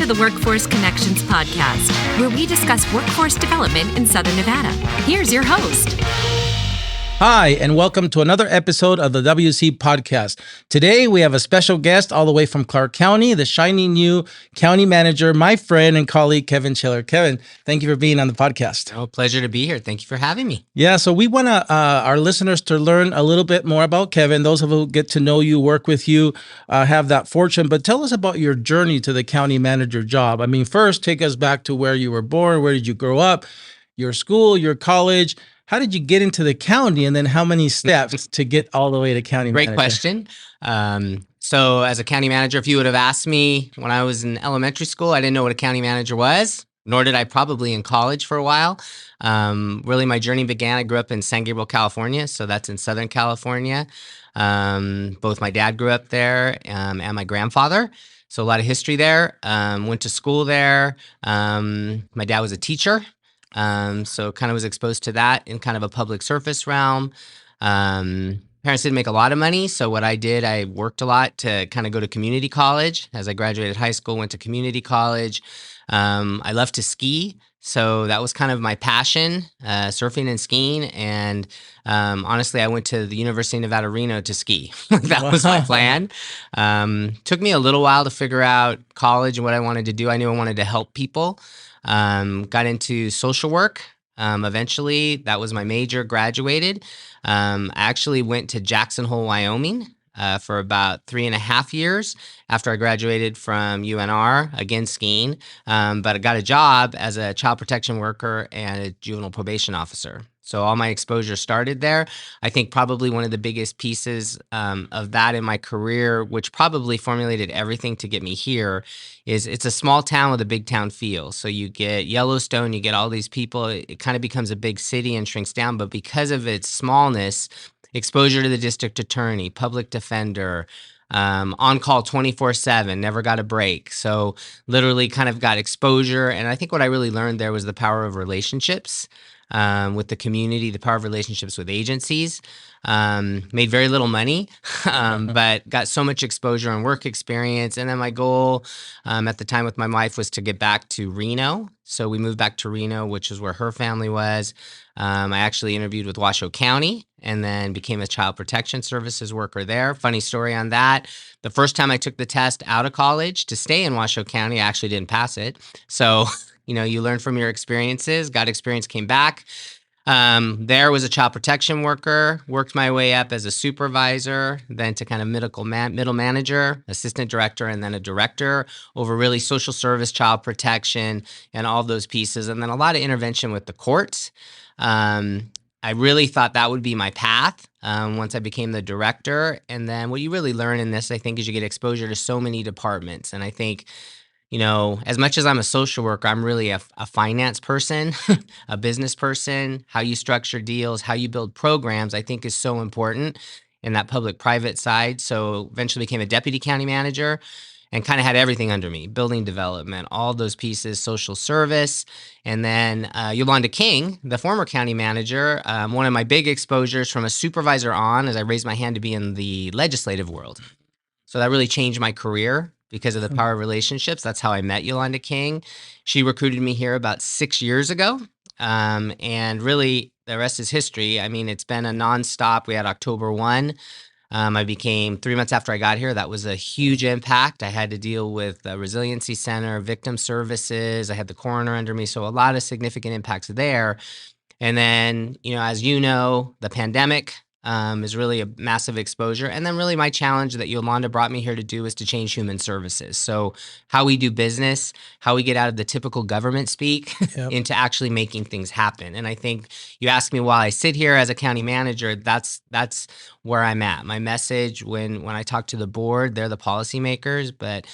to the Workforce Connections podcast, where we discuss workforce development in Southern Nevada. Here's your host. Hi, and welcome to another episode of the WC Podcast. Today, we have a special guest all the way from Clark County, the shiny new county manager, my friend and colleague, Kevin Schiller. Kevin, thank you for being on the podcast. Oh, pleasure to be here. Thank you for having me. Yeah, so we want our listeners to learn a little bit more about Kevin. Those who get to know you, work with you, have that fortune. But tell us about your journey to the county manager job. I mean, first, take us back to where you were born. Where did you grow up? Your school, your college. How did you get into the county, and then how many steps to get all the way to county manager? Great question. So as a county manager, if you would have asked me when I was in elementary school, I didn't know what a county manager was, nor did I probably in college for a while. Really, my journey began, I grew up in San Gabriel, California, so that's in Southern California. Both my dad grew up there and my grandfather. So a lot of history there. Went to school there. My dad was a teacher. So kind of was exposed to that in kind of a public service realm. Parents didn't make a lot of money. So what I did, I worked a lot to kind of go to community college. As I graduated high school, went to community college. I loved to ski. So that was kind of my passion, surfing and skiing. And honestly, I went to the University of Nevada, Reno to ski. That was my plan. Took me a little while to figure out college and what I wanted to do. I knew I wanted to help people. Got into social work. Eventually, that was my major, graduated. I actually went to Jackson Hole, Wyoming for about 3.5 years after I graduated from UNR, again skiing. But I got a job as a child protection worker and a juvenile probation officer. So all my exposure started there. I think probably one of the biggest pieces of that in my career, which probably formulated everything to get me here, is it's a small town with a big town feel. So you get Yellowstone, you get all these people, it kind of becomes a big city and shrinks down. But because of its smallness, exposure to the district attorney, public defender, on call 24/7, never got a break. So literally kind of got exposure. And I think what I really learned there was the power of relationships. With the community, the power of relationships with agencies. Made very little money, but got so much exposure and work experience. And then my goal at the time with my wife was to get back to Reno. So we moved back to Reno, which is where her family was. I actually interviewed with Washoe County and then became a child protection services worker there. Funny story on that. The first time I took the test out of college to stay in Washoe County, I actually didn't pass it. So you learn from your experiences, got experience, came back. There was a child protection worker, worked my way up as a supervisor, then to kind of middle manager, assistant director, and then a director over really social service, child protection, and all those pieces. And then a lot of intervention with the courts. I really thought that would be my path once I became the director. And then what you really learn in this, I think, is you get exposure to so many departments. And I think as much as I'm a social worker, I'm really a finance person, a business person. How you structure deals, how you build programs, I think is so important in that public-private side. So eventually became a deputy county manager and kind of had everything under me, building development, all those pieces, social service. And then Yolanda King, the former county manager, one of my big exposures from a supervisor on as I raised my hand to be in the legislative world. So that really changed my career. Because of the power of relationships. That's how I met Yolanda King. She recruited me here about 6 years ago. And really, the rest is history. I mean, it's been a nonstop. We had October 1. I became 3 months after I got here. That was a huge impact. I had to deal with the Resiliency Center, victim services. I had the coroner under me. So a lot of significant impacts there. And then, as you know, the pandemic is really a massive exposure. And then really my challenge that Yolanda brought me here to do is to change human services. So how we do business, how we get out of the typical government speak into actually making things happen. And I think you ask me while I sit here as a county manager, that's where I'm at. My message when I talk to the board, they're the policymakers, but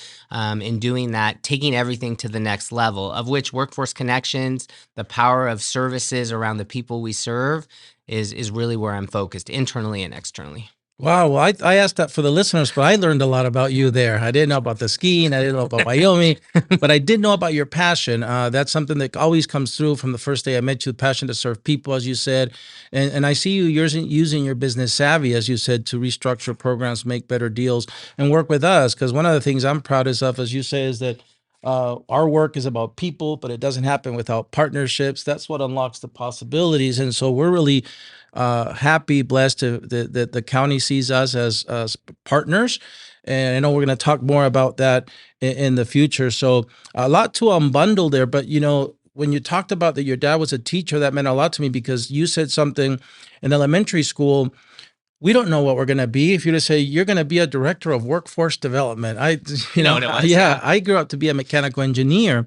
in doing that, taking everything to the next level, of which workforce connections, the power of services around the people we serve is really where I'm focused internally and externally. Wow. Well, I asked that for the listeners, but I learned a lot about you there. I didn't know about the skiing. I didn't know about Wyoming, but I did know about your passion. That's something that always comes through from the first day I met you, the passion to serve people, as you said. And I see you using your business savvy, as you said, to restructure programs, make better deals, and work with us. Because one of the things I'm proudest of, as you say, is that Our work is about people, but it doesn't happen without partnerships. That's what unlocks the possibilities. And so we're really happy, blessed that the county sees us as partners. And I know we're going to talk more about that in the future. So a lot to unbundle there. But, when you talked about that your dad was a teacher, that meant a lot to me because you said something in elementary school. We don't know what we're going to be. If you just say you're going to be a director of workforce development, You know what it was? yeah, I grew up to be a mechanical engineer,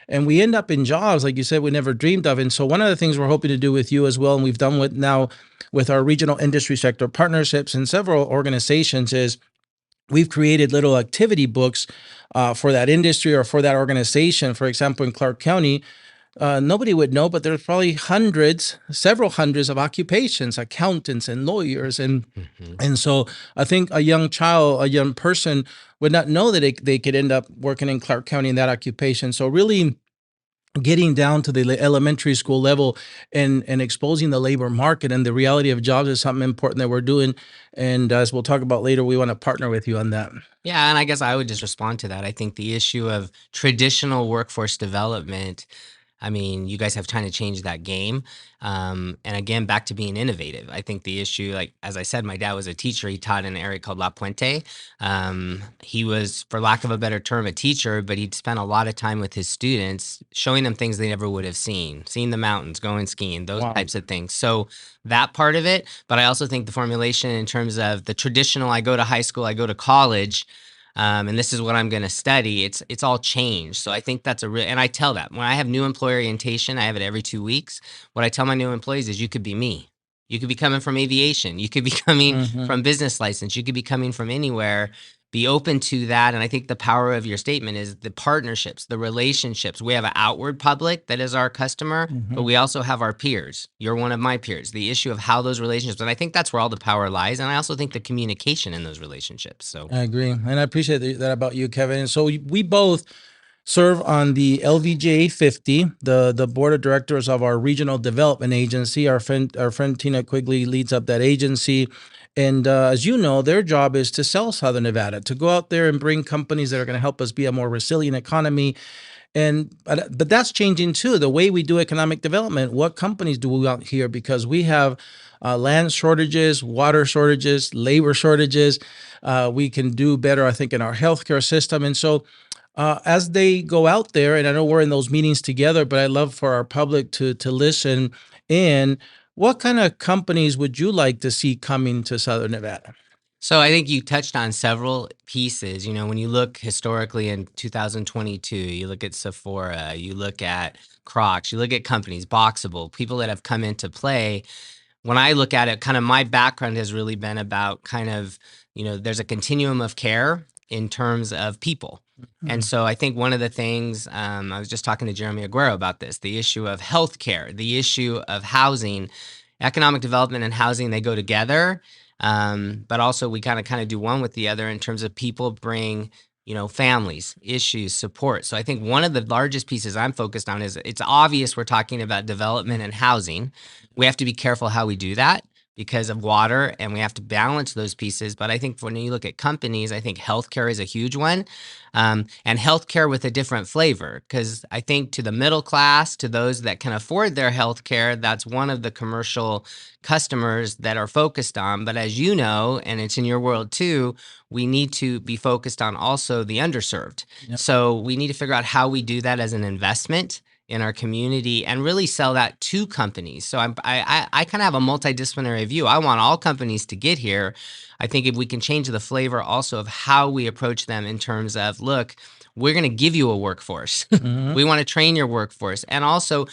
and we end up in jobs like you said we never dreamed of. And so one of the things we're hoping to do with you as well, and we've done with our regional industry sector partnerships and several organizations, is we've created little activity books for that industry or for that organization. For example, in Clark County, nobody would know, but there's probably several hundreds of occupations, accountants and lawyers. And so I think a young person would not know that they could end up working in Clark County in that occupation. So really getting down to the elementary school level and exposing the labor market and the reality of jobs is something important that we're doing. And as we'll talk about later, we want to partner with you on that. Yeah, and I guess I would just respond to that. I think the issue of traditional workforce development, I mean, you guys have kind of changed that game. And again, back to being innovative. I think the issue, like, as I said, my dad was a teacher. He taught in an area called La Puente. He was, for lack of a better term, a teacher, but he'd spent a lot of time with his students, showing them things they never would have seen the mountains, going skiing, those Wow. types of things. So that part of it, but I also think the formulation in terms of the traditional, I go to high school, I go to college, and this is what I'm going to study. It's all changed. So I think that's and I tell that when I have new employee orientation, I have it every 2 weeks. What I tell my new employees is you could be me. You could be coming from aviation. You could be coming from business license. You could be coming from anywhere. Be open to that. And I think the power of your statement is the partnerships, the relationships. We have an outward public that is our customer, but we also have our peers. You're one of my peers. The issue of how those relationships, and I think that's where all the power lies. And I also think the communication in those relationships. So I agree. And I appreciate that about you, Kevin. And so we both serve on the LVGA 50, the board of directors of our regional development agency. Our friend Tina Quigley leads up that agency. And as you know, their job is to sell Southern Nevada, to go out there and bring companies that are going to help us be a more resilient economy. But that's changing too. The way we do economic development, what companies do we want here? Because we have land shortages, water shortages, labor shortages. We can do better, I think, in our healthcare system. And so as they go out there, and I know we're in those meetings together, but I'd love for our public to listen in. What kind of companies would you like to see coming to Southern Nevada? So I think you touched on several pieces. When you look historically in 2022, you look at Sephora, you look at Crocs, you look at companies, Boxable, people that have come into play. When I look at it, kind of my background has really been about kind of, there's a continuum of care in terms of people. And so I think one of the things, I was just talking to Jeremy Aguero about this, the issue of healthcare, the issue of housing, economic development and housing, they go together. But also we kind of do one with the other in terms of people bring, families, issues, support. So I think one of the largest pieces I'm focused on is it's obvious we're talking about development and housing. We have to be careful how we do that because of water, and we have to balance those pieces. But I think when you look at companies, I think healthcare is a huge one, and healthcare with a different flavor. Because I think to the middle class, to those that can afford their healthcare, that's one of the commercial customers that are focused on. But as you know, and it's in your world too, we need to be focused on also the underserved. Yep. So we need to figure out how we do that as an investment in our community and really sell that to companies. So I kind of have a multidisciplinary view. I want all companies to get here. I think if we can change the flavor also of how we approach them in terms of, look, we're going to give you a workforce. We want to train your workforce and also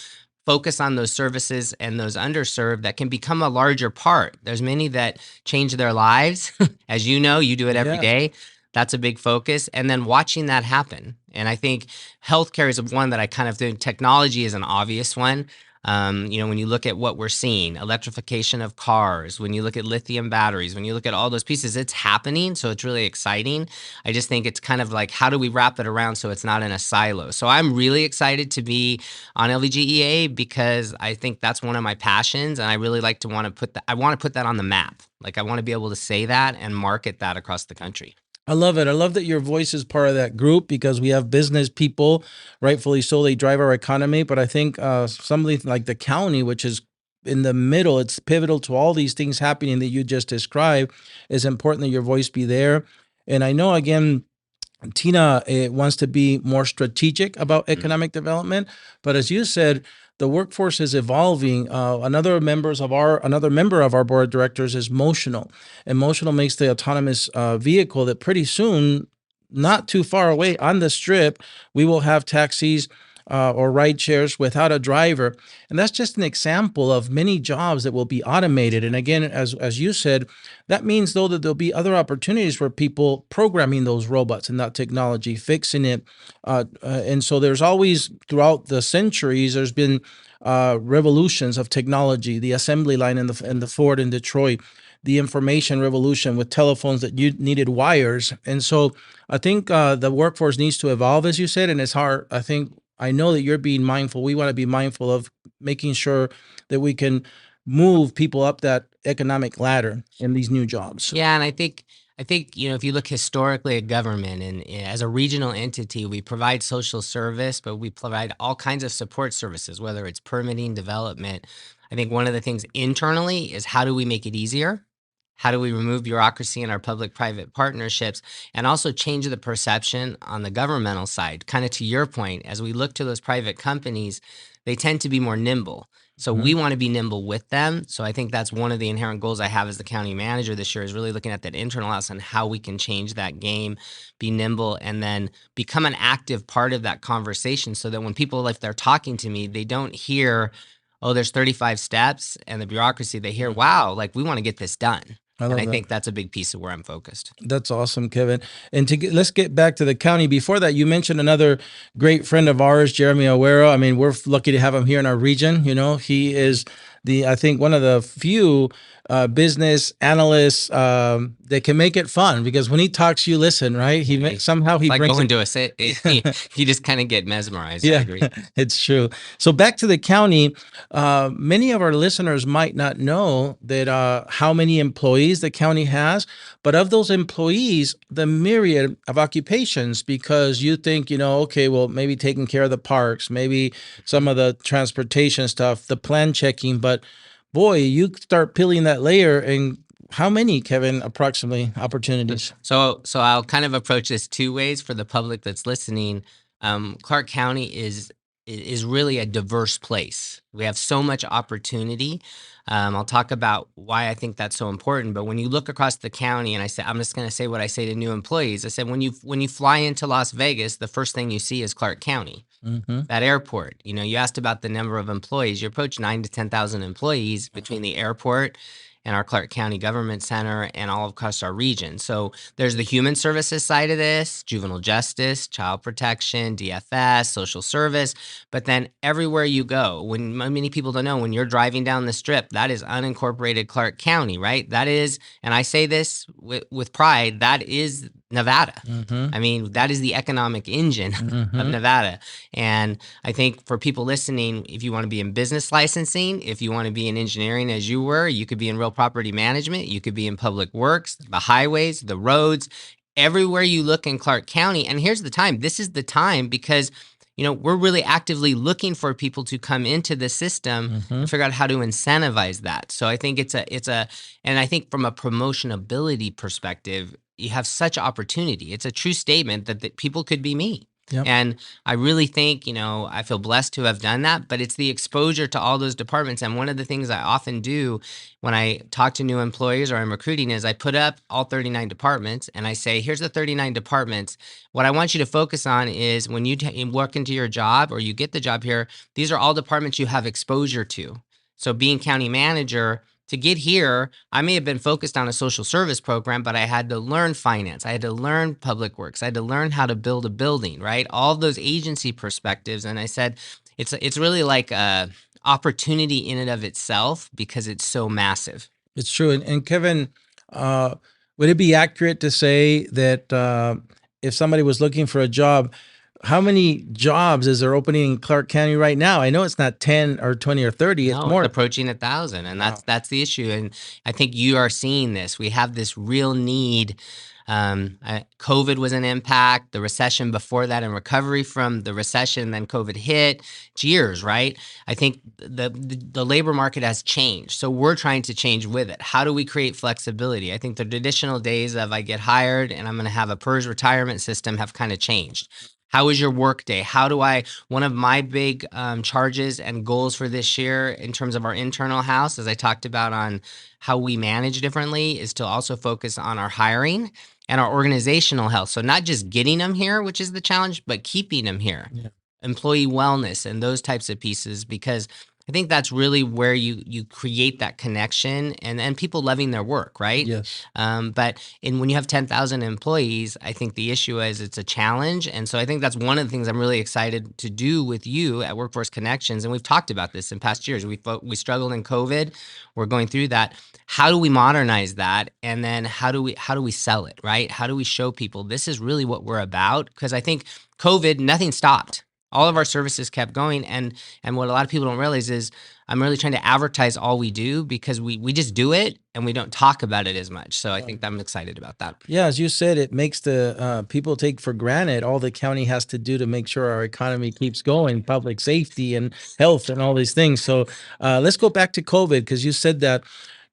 focus on those services and those underserved that can become a larger part. There's many that change their lives. As you know, you do it every day. That's a big focus. And then watching that happen. And I think healthcare is one that I kind of think technology is an obvious one. When you look at what we're seeing, electrification of cars, when you look at lithium batteries, when you look at all those pieces, it's happening. So it's really exciting. I just think it's kind of like, how do we wrap it around so it's not in a silo? So I'm really excited to be on LVGEA because I think that's one of my passions. And I really like to want to put that on the map. Like I want to be able to say that and market that across the country. I love it. I love that your voice is part of that group because we have business people, rightfully so, they drive our economy. But I think something like the county, which is in the middle, it's pivotal to all these things happening that you just described, is important that your voice be there. And I know, again, Tina wants to be more strategic about economic development, but as you said, the workforce is evolving. Another member of our board of directors is Motional, and Motional makes the autonomous vehicle that pretty soon, not too far away on the strip, we will have taxis or ride shares without a driver, and that's just an example of many jobs that will be automated. And again, as you said, that means though that there'll be other opportunities for people programming those robots and that technology, fixing it. And so there's always, throughout the centuries, there's been revolutions of technology, the assembly line in the Ford in Detroit, the information revolution with telephones that you needed wires. And so I think the workforce needs to evolve, as you said, and it's hard. I know that you're being mindful. We want to be mindful of making sure that we can move people up that economic ladder in these new jobs. Yeah, and I think if you look historically at government and as a regional entity, we provide social service, but we provide all kinds of support services, whether it's permitting, development. I think one of the things internally is how do we make it easier? How do we remove bureaucracy in our public-private partnerships and also change the perception on the governmental side? Kind of to your point, as we look to those private companies, they tend to be more nimble. So we want to be nimble with them. So I think that's one of the inherent goals I have as the county manager this year is really looking at that internal house and how we can change that game, be nimble, and then become an active part of that conversation so that when people, if they're talking to me, they don't hear, oh, there's 35 steps and the bureaucracy. They hear, wow, like we want to get this done. And I think that's a big piece of where I'm focused. That's awesome, Kevin. And let's get back to the county. Before that, you mentioned another great friend of ours, Jeremy Aguero. I mean, we're lucky to have him here in our region. He is I think one of the few business analysts that can make it fun because when he talks, you listen, right? Somehow he like brings going to a sit. You just kind of get mesmerized. Yeah, I agree. it's true. So back to the county, many of our listeners might not know that how many employees the county has, but of those employees, the myriad of occupations, because you think, okay, well, maybe taking care of the parks, maybe some of the transportation stuff, the plan checking, but boy, you start peeling that layer and how many, Kevin, approximately opportunities? So I'll kind of approach this two ways for the public that's listening. Clark County is really a diverse place. We have so much opportunity. I'll talk about why I think that's so important. But when you look across the county, and I'm just going to say what I say to new employees. I said, when you fly into Las Vegas, the first thing you see is Clark County, that airport. You asked about the number of employees. You approach 9,000 to 10,000 employees between the airport and our Clark County Government Center and all across our region. So there's the human services side of this, juvenile justice, child protection, DFS, social service. But then everywhere you go, when many people don't know, when you're driving down the strip, that is unincorporated Clark County, right? That is, and I say this with pride, that is Nevada. I mean, that is the economic engine of Nevada. And I think for people listening, if you want to be in business licensing, if you want to be in engineering as you were, you could be in real property management, you could be in public works, the highways, the roads, everywhere you look in Clark County. And here's the time. This is the time because we're really actively looking for people to come into the system and figure out how to incentivize that. So I think and I think from a promotionability perspective, you have such opportunity. It's a true statement that people could be me. Yep. And I really think, I feel blessed to have done that, but it's the exposure to all those departments. And one of the things I often do when I talk to new employees or I'm recruiting is I put up all 39 departments and I say, here's the 39 departments. What I want you to focus on is when you work into your job or you get the job here, these are all departments you have exposure to. So being county manager, to get here, I may have been focused on a social service program, but I had to learn finance. I had to learn public works. I had to learn how to build a building, right? All those agency perspectives. And I said, it's really like a opportunity in and of itself because it's so massive. It's true. And Kevin, would it be accurate to say that if somebody was looking for a job, how many jobs is there opening in Clark County right now? I know it's not 10 or 20 or 30. It's more. It's approaching 1,000. And that's the issue. And I think you are seeing this. We have this real need COVID was an impact, the recession before that, and recovery from the recession, then COVID hit. It's years, right? I think the labor market has changed, so we're trying to change with it. How do we create flexibility? I think the traditional days of I get hired and I'm going to have a PERS retirement system have kind of changed. How is your work day? One of my big charges and goals for this year in terms of our internal house, as I talked about on how we manage differently, is to also focus on our hiring and our organizational health. So not just getting them here, which is the challenge, but keeping them here. Yeah. Employee wellness and those types of pieces, because I think that's really where you create that connection and people loving their work, right? Yes. But when you have 10,000 employees, I think the issue is it's a challenge. And so I think that's one of the things I'm really excited to do with you at Workforce Connections. And we've talked about this in past years. We struggled in COVID. We're going through that. How do we modernize that? And then how do we sell it, right? How do we show people this is really what we're about? Because I think COVID, nothing stopped. All of our services kept going, and what a lot of people don't realize is I'm really trying to advertise all we do because we just do it and we don't talk about it as much. So I think I'm excited about that. Yeah, as you said, it makes the people take for granted all the county has to do to make sure our economy keeps going, public safety and health and all these things. So let's go back to COVID, because you said that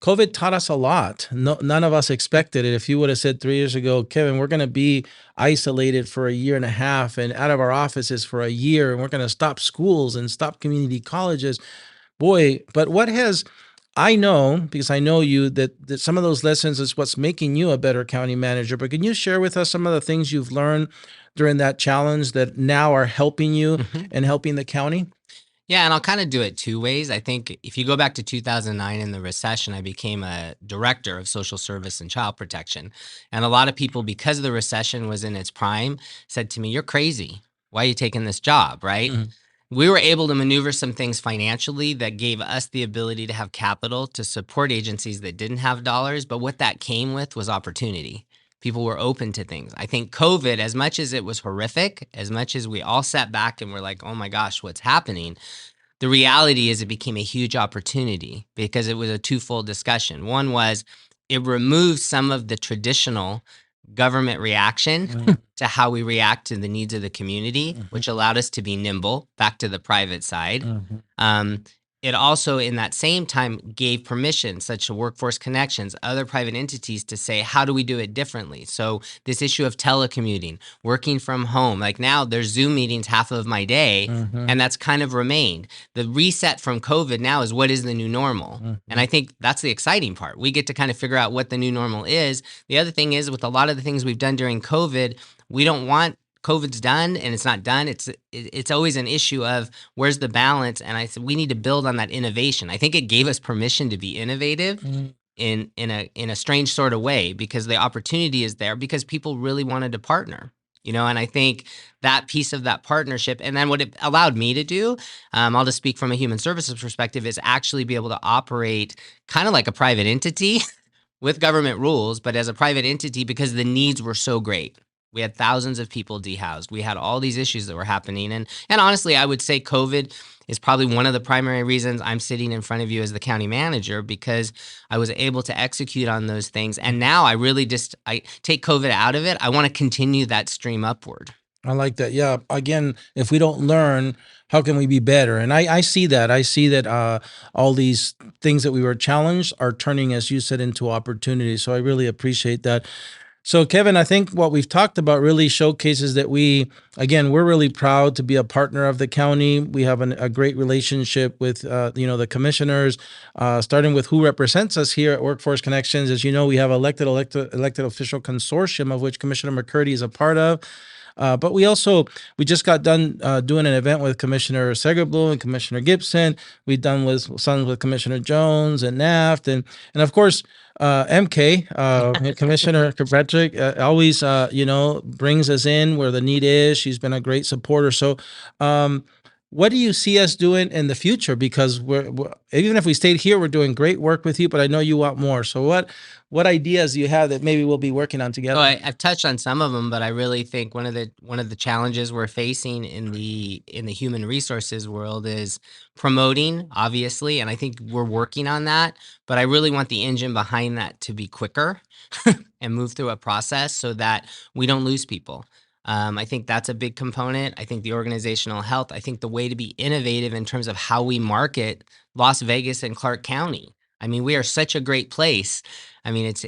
COVID taught us a lot. None of us expected it. If you would have said 3 years ago, Kevin, we're going to be isolated for a year and a half and out of our offices for a year, and we're going to stop schools and stop community colleges. Boy, but I know, because I know you, that some of those lessons is what's making you a better county manager. But can you share with us some of the things you've learned during that challenge that now are helping you and helping the county? Yeah, and I'll kind of do it two ways. I think if you go back to 2009 in the recession, I became a director of social service and child protection. And a lot of people, because the recession was in its prime, said to me, "You're crazy. Why are you taking this job?" Right? We were able to maneuver some things financially that gave us the ability to have capital to support agencies that didn't have dollars. But what that came with was opportunity. People were open to things. I think COVID, as much as it was horrific, as much as we all sat back and were like, oh my gosh, what's happening? The reality is it became a huge opportunity because it was a twofold discussion. One was it removed some of the traditional government reaction to how we react to the needs of the community, which allowed us to be nimble back to the private side. It also, in that same time, gave permission, such as Workforce Connections, other private entities, to say, how do we do it differently? So this issue of telecommuting, working from home, like now there's Zoom meetings half of my day, and that's kind of remained. The reset from COVID now is what is the new normal? And I think that's the exciting part. We get to kind of figure out what the new normal is. The other thing is, with a lot of the things we've done during COVID, we don't want COVID's done and it's not done. It's always an issue of where's the balance. And I said we need to build on that innovation. I think it gave us permission to be innovative in a strange sort of way, because the opportunity is there because people really wanted to partner. And I think that piece of that partnership, and then what it allowed me to do, I'll just speak from a human services perspective, is actually be able to operate kind of like a private entity with government rules, but as a private entity because the needs were so great. We had thousands of people dehoused. We had all these issues that were happening. And honestly, I would say COVID is probably one of the primary reasons I'm sitting in front of you as the county manager, because I was able to execute on those things. And now I really I take COVID out of it. I want to continue that stream upward. I like that. Yeah. Again, if we don't learn, how can we be better? And I see that. I see that all these things that we were challenged are turning, as you said, into opportunities. So I really appreciate that. So, Kevin, I think what we've talked about really showcases that we're really proud to be a partner of the county. We have a great relationship with, the commissioners, starting with who represents us here at Workforce Connections. As you know, we have elected official consortium, of which Commissioner McCurdy is a part of. But we just got done doing an event with Commissioner Segerblum and Commissioner Gibson. We've done with Commissioner Jones and Naft, and of course MK Commissioner Kirkpatrick always brings us in where the need is. She's been a great supporter. So what do you see us doing in the future? Because we're even if we stayed here, we're doing great work with you, but I know you want more. So what ideas do you have that maybe we'll be working on together? So I've touched on some of them, but I really think one of the challenges we're facing in the human resources world is promoting, obviously, and I think we're working on that. But I really want the engine behind that to be quicker and move through a process so that we don't lose people. I think that's a big component. I think the organizational health. I think the way to be innovative in terms of how we market Las Vegas and Clark County. I mean, we are such a great place. I mean, it's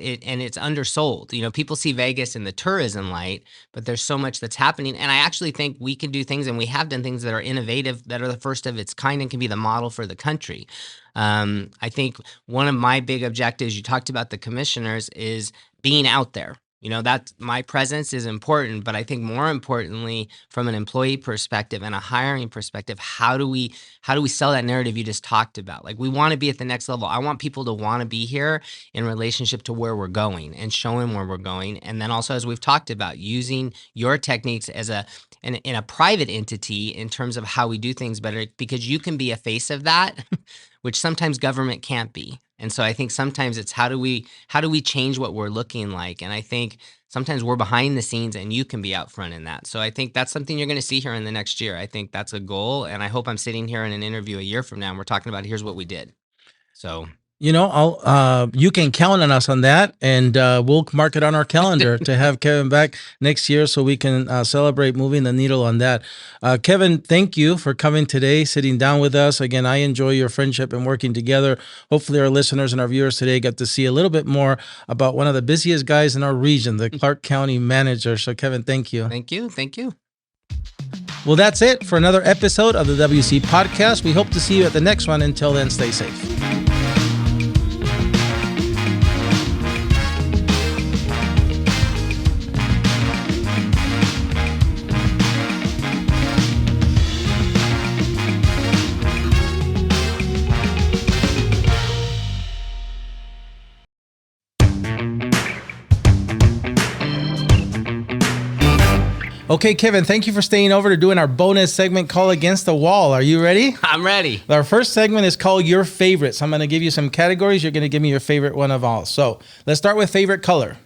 undersold. You know, people see Vegas in the tourism light, but there's so much that's happening. And I actually think we can do things, and we have done things that are innovative, that are the first of its kind, and can be the model for the country. I think one of my big objectives, you talked about the commissioners, is being out there. You know, that my presence is important, but I think more importantly, from an employee perspective and a hiring perspective, how do we sell that narrative you just talked about? Like, we want to be at the next level. I want people to want to be here in relationship to where we're going and showing where we're going. And then also, as we've talked about, using your techniques as in a private entity in terms of how we do things better, because you can be a face of that, which sometimes government can't be. And so I think sometimes it's how do we change what we're looking like? And I think sometimes we're behind the scenes and you can be out front in that. So I think that's something you're going to see here in the next year. I think that's a goal. And I hope I'm sitting here in an interview a year from now and we're talking about here's what we did. So, you know, you can count on us on that, and we'll mark it on our calendar to have Kevin back next year so we can celebrate moving the needle on that. Kevin, thank you for coming today, sitting down with us. Again, I enjoy your friendship and working together. Hopefully our listeners and our viewers today got to see a little bit more about one of the busiest guys in our region, the Clark County manager. So Kevin, thank you. Thank you. Thank you. Well, that's it for another episode of the WC Podcast. We hope to see you at the next one. Until then, stay safe. Okay, Kevin, thank you for staying over to doing our bonus segment called Against the Wall. Are you ready? I'm ready. Our first segment is called Your Favorites. I'm going to give you some categories. You're going to give me your favorite one of all. So let's start with favorite color.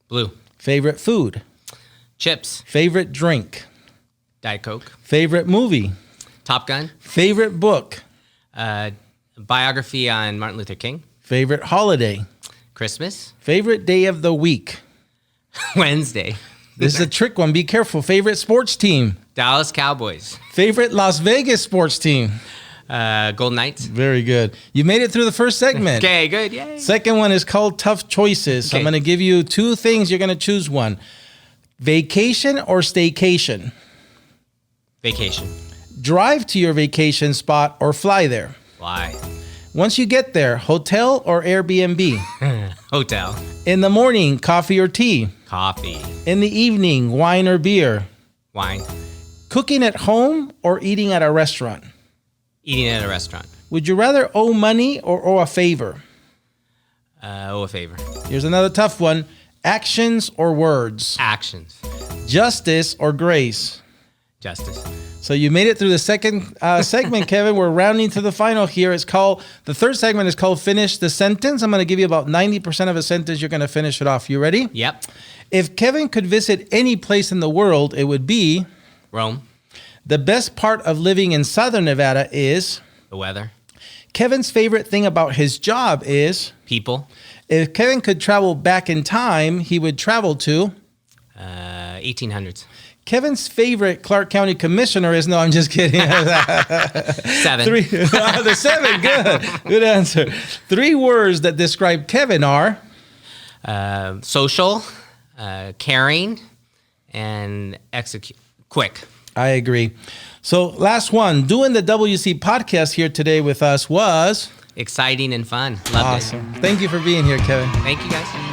Blue. Favorite food. Chips. Favorite drink. Diet Coke. Favorite movie. Top Gun. Favorite book. Biography on Martin Luther King. Favorite holiday. Christmas. Favorite day of the week. Wednesday. This is a trick one. Be careful. Favorite sports team. Dallas Cowboys. Favorite Las Vegas sports team. Golden Knights. Very good. You made it through the first segment. Okay, good. Yay. Second one is called Tough Choices. So I'm going to give you two things. You're going to choose one. Vacation or staycation? Vacation. Drive to your vacation spot or fly there? Fly. Once you get there, hotel or Airbnb? Hotel. In the morning, coffee or tea? Coffee. In the evening, wine or beer? Wine. Cooking at home or eating at a restaurant? Eating at a restaurant. Would you rather owe money or owe a favor? Owe a favor. Here's another tough one. Actions or words? Actions. Justice or grace? Justice. So you made it through the second segment, Kevin. We're rounding to the final here. The third segment is called Finish the Sentence. I'm going to give you about 90% of a sentence. You're going to finish it off. You ready? Yep. If Kevin could visit any place in the world, it would be? Rome. The best part of living in Southern Nevada is? The weather. Kevin's favorite thing about his job is? People. If Kevin could travel back in time, he would travel to? 1800s. Kevin's favorite Clark County commissioner is? No, I'm just kidding. 7. The 7, good. Good answer. 3 words that describe Kevin are? Social, caring, and quick. I agree. So last one, doing the WC podcast here today with us was? Exciting and fun. Loved it. Awesome. Thank you for being here, Kevin. Thank you, guys.